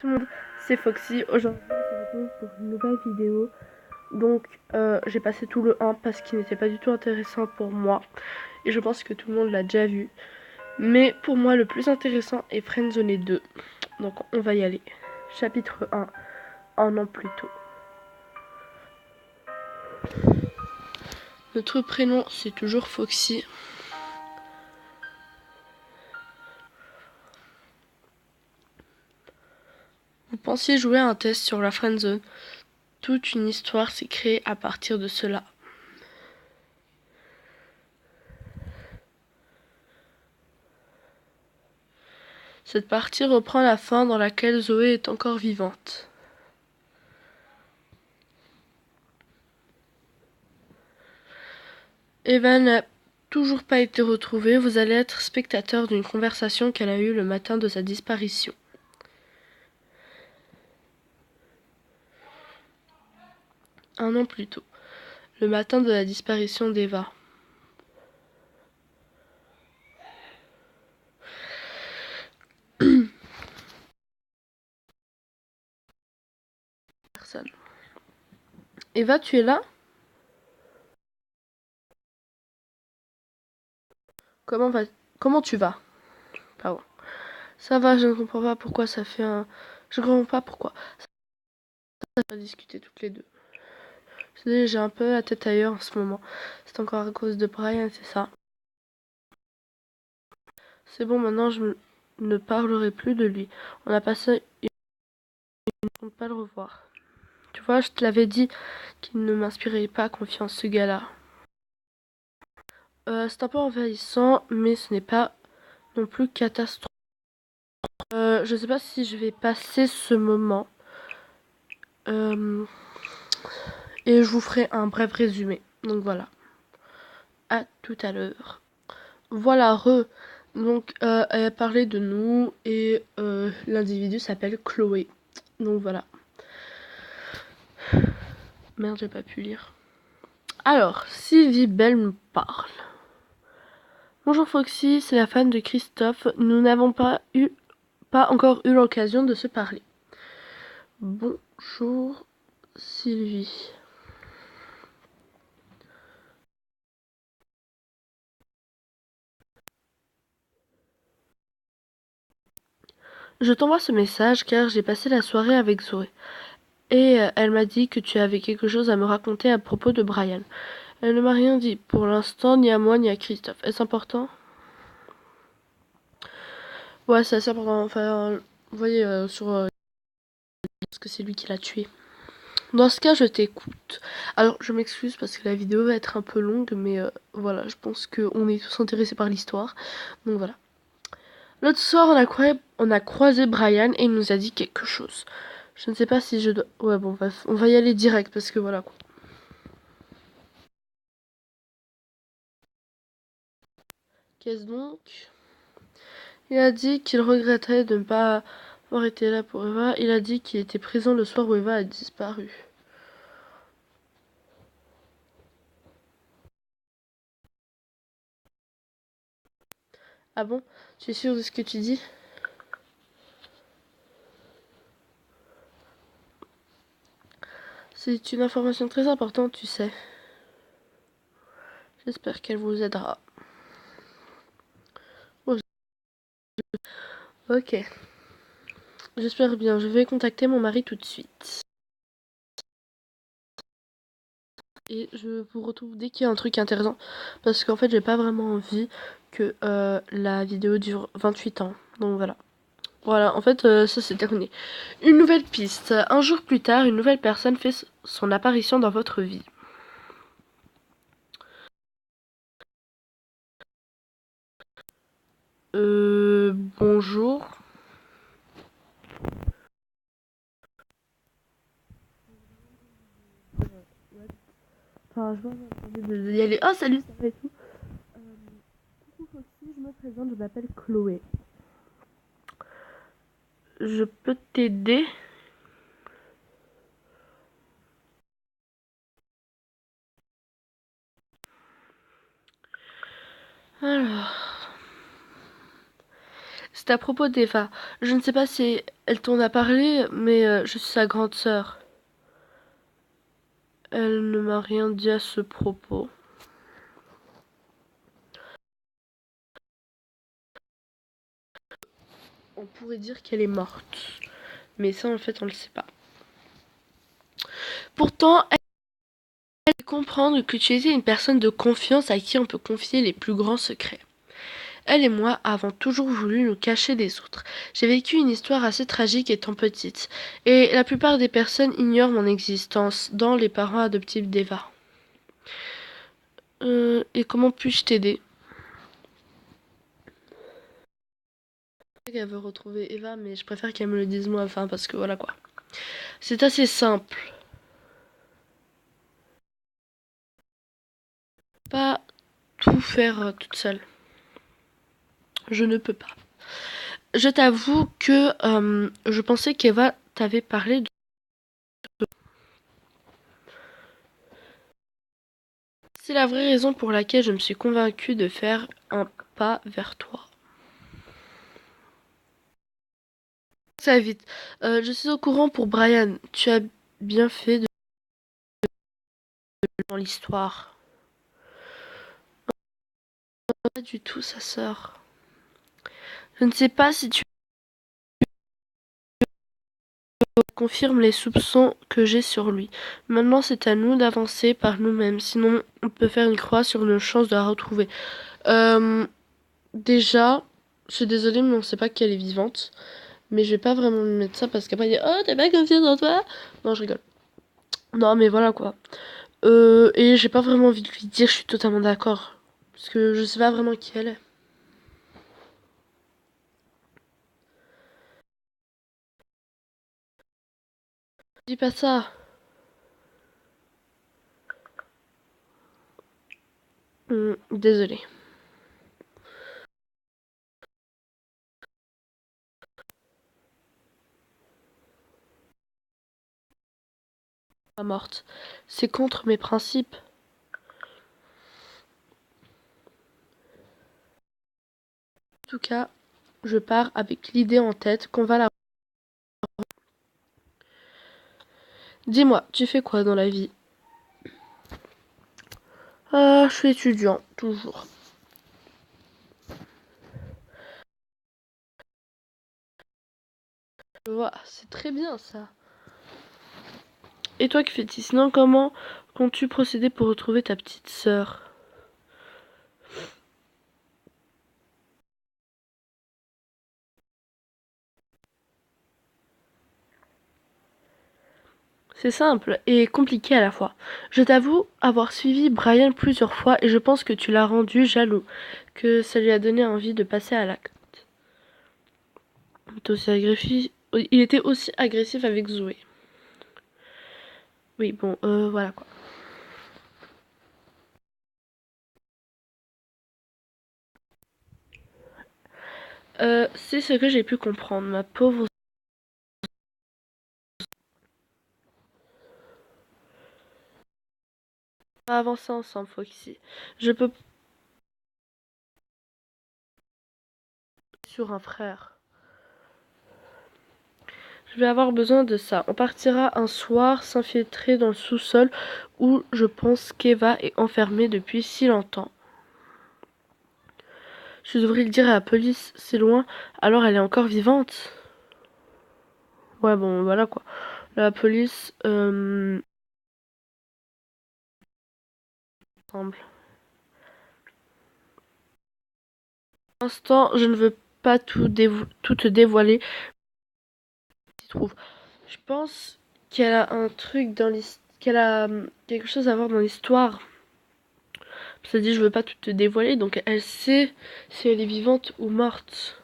Tout le monde, c'est Foxy. Aujourd'hui, on se retrouve pour une nouvelle vidéo. Donc, j'ai passé tout le 1 parce qu'il n'était pas du tout intéressant pour moi. Et je pense que tout le monde l'a déjà vu. Mais pour moi, le plus intéressant est Friendzone 2. Donc, on va y aller. Chapitre 1, un an plus tôt. Notre prénom, c'est toujours Foxy. Vous pensiez jouer à un test sur la Friendzone. Toute une histoire s'est créée à partir de cela. Cette partie reprend la fin dans laquelle Zoé est encore vivante. Eva n'a toujours pas été retrouvée. Vous allez être spectateur d'une conversation qu'elle a eue le matin de sa disparition. Un an plus tôt. Le matin de la disparition d'Eva. Personne. Eva, tu es là? Comment tu vas? Pardon. Ça va, je ne comprends pas pourquoi ça fait un... Je ne comprends pas pourquoi. Ça va discuter toutes les deux. J'ai un peu la tête ailleurs en ce moment. C'est encore à cause de Brian, c'est ça. C'est bon, maintenant je ne parlerai plus de lui. On a passé une... Je ne compte pas le revoir. Tu vois, je te l'avais dit qu'il ne m'inspirait pas confiance, ce gars-là. C'est un peu envahissant, mais ce n'est pas non plus catastrophique. Je sais pas si je vais passer ce moment. Et je vous ferai un bref résumé. Donc voilà. À tout à l'heure. Voilà, Donc, elle a parlé de nous et l'individu s'appelle Chloé. Donc voilà. Merde, j'ai pas pu lire. Alors, Sylvie Bell me parle. Bonjour Foxy, c'est la femme de Christophe. Nous n'avons pas encore eu l'occasion de se parler. Bonjour Sylvie. Je t'envoie ce message car j'ai passé la soirée avec Zoé. Et elle m'a dit que tu avais quelque chose à me raconter à propos de Brian. Elle ne m'a rien dit pour l'instant, ni à moi ni à Christophe. Est-ce important? Ouais, c'est assez important. Enfin, vous voyez, parce que c'est lui qui l'a tué. Dans ce cas, je t'écoute. Alors, je m'excuse parce que la vidéo va être un peu longue, mais voilà, je pense qu'on est tous intéressés par l'histoire. Donc voilà. L'autre soir, on a croisé Brian et il nous a dit quelque chose. Je ne sais pas si je dois... Ouais, bon, on va y aller direct parce que voilà, quoi. Qu'est-ce donc? Il a dit qu'il regrettait de ne pas avoir été là pour Eva. Il a dit qu'il était présent le soir où Eva a disparu. Ah bon? Tu es sûr de ce que tu dis? C'est une information très importante, tu sais. J'espère qu'elle vous aidera. Oh, ok. J'espère bien. Je vais contacter mon mari tout de suite. Et je vous retrouve dès qu'il y a un truc intéressant. Parce qu'en fait, j'ai pas vraiment envie que la vidéo dure 28 ans. Donc voilà. Voilà, en fait, ça c'est terminé. Une nouvelle piste. Un jour plus tard, une nouvelle personne fait son apparition dans votre vie. Bonjour. Enfin, je vois, j'ai envie d'y aller. Oh, salut, ça va et tout. Coucou Foxy, je me présente, je m'appelle Chloé. Je peux t'aider? Alors, C'est à propos d'Eva. Je ne sais pas si elle t'en a parlé, mais je suis sa grande sœur. Elle ne m'a rien dit à ce propos. On pourrait dire qu'elle est morte. Mais ça, en fait, on ne le sait pas. Pourtant, elle fait comprendre que tu étais une personne de confiance à qui on peut confier les plus grands secrets. Elle et moi avons toujours voulu nous cacher des autres. J'ai vécu une histoire assez tragique étant petite, et la plupart des personnes ignorent mon existence, dont les parents adoptifs d'Eva. Et comment puis-je t'aider? Je sais qu'elle veut retrouver Eva, mais je préfère qu'elle me le dise moi, enfin, parce que voilà quoi. C'est assez simple. Pas tout faire toute seule. Je ne peux pas. Je t'avoue que je pensais qu'Eva t'avait parlé de... C'est la vraie raison pour laquelle je me suis convaincue de faire un pas vers toi. Ça va vite. Je suis au courant pour Brian. Tu as bien fait de dans l'histoire. Pas du tout, sa sœur. Je ne sais pas si tu confirmes les soupçons que j'ai sur lui. Maintenant, c'est à nous d'avancer par nous-mêmes. Sinon, on peut faire une croix sur nos chances de la retrouver. Euh, déjà, je suis désolée, mais on sait pas qu'elle est vivante. Mais je vais pas vraiment lui mettre ça parce qu'après, il dit oh, t'as pas confiance en toi? Non, je rigole. Non, mais voilà quoi. Et j'ai pas vraiment envie de lui dire, je suis totalement d'accord. Parce que je sais pas vraiment qui elle est. Dis pas ça. Désolée. Pas morte. C'est contre mes principes. En tout cas, je pars avec l'idée en tête qu'on va la... Dis-moi, tu fais quoi dans la vie? Ah, je suis étudiant, toujours. Je vois, c'est très bien ça. Et toi qui fais-tu? Sinon, comment comptes-tu procéder pour retrouver ta petite sœur? C'est simple et compliqué à la fois. Je t'avoue avoir suivi Brian plusieurs fois et je pense que tu l'as rendu jaloux, que ça lui a donné envie de passer à l'acte. Il était aussi agressif avec Zoé. Oui, bon, voilà quoi. C'est ce que j'ai pu comprendre, ma pauvre. On va avancer ensemble, Foxy. Je peux sur un frère. Je vais avoir besoin de ça. On partira un soir s'infiltrer dans le sous-sol où je pense qu'Eva est enfermée depuis si longtemps. Je devrais le dire à la police, c'est loin, alors elle est encore vivante. Ouais, bon, voilà quoi. La police, semble. Pour l'instant, je ne veux pas tout te dévoiler. S'y trouve. Je pense qu'elle a un truc dans l'histoire, qu'elle a quelque chose à voir dans l'histoire. Ça dit, je veux pas tout te dévoiler, donc elle sait si elle est vivante ou morte.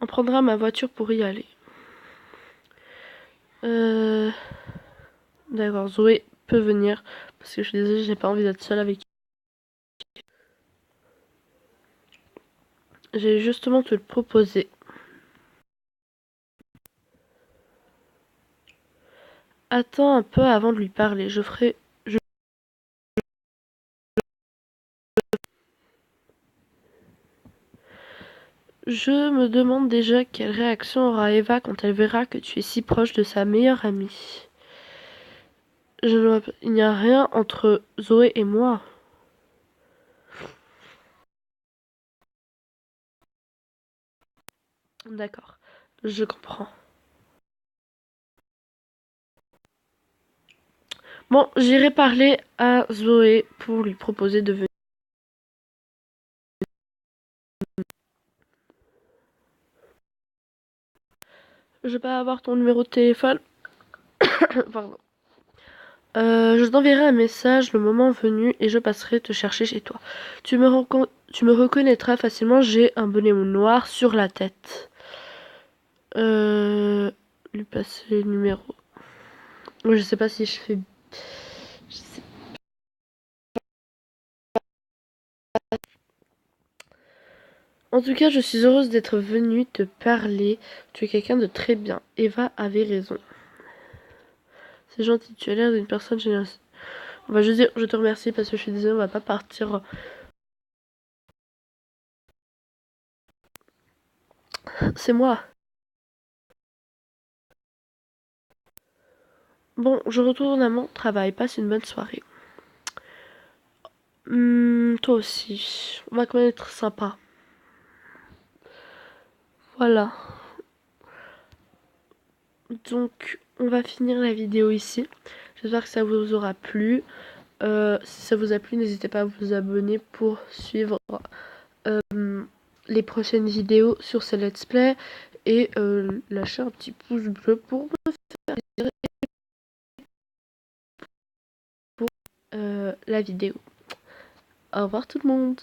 On prendra ma voiture pour y aller. Euh... D'accord, Zoé peut venir. Parce que je suis désolée, j'ai pas envie d'être seule avec elle. J'ai justement te le proposer. Attends un peu avant de lui parler. Je me demande déjà quelle réaction aura Eva quand elle verra que tu es si proche de sa meilleure amie. Il n'y a rien entre Zoé et moi. D'accord, je comprends. Bon, j'irai parler à Zoé pour lui proposer de venir. Je vais pas avoir ton numéro de téléphone. Pardon. Je t'enverrai un message le moment venu et je passerai te chercher chez toi. Tu me reconnaîtras facilement, j'ai un bonnet noir sur la tête. Euh... Lui passer le numéro. Je sais pas si je fais... Je sais... En tout cas, je suis heureuse d'être venue te parler. Tu es quelqu'un de très bien. Eva avait raison. C'est gentil, tu as l'air d'une personne généreuse. On va juste dire, je te remercie parce que je suis désolée, on va pas partir. C'est moi. Bon, je retourne à mon travail. Passe une bonne soirée. Toi aussi. On va quand même être sympa. Voilà. Donc, on va finir la vidéo ici. J'espère que ça vous aura plu. Si ça vous a plu, n'hésitez pas à vous abonner pour suivre les prochaines vidéos sur ce let's play. Et lâcher un petit pouce bleu pour me faire plaisir pour la vidéo. Au revoir tout le monde.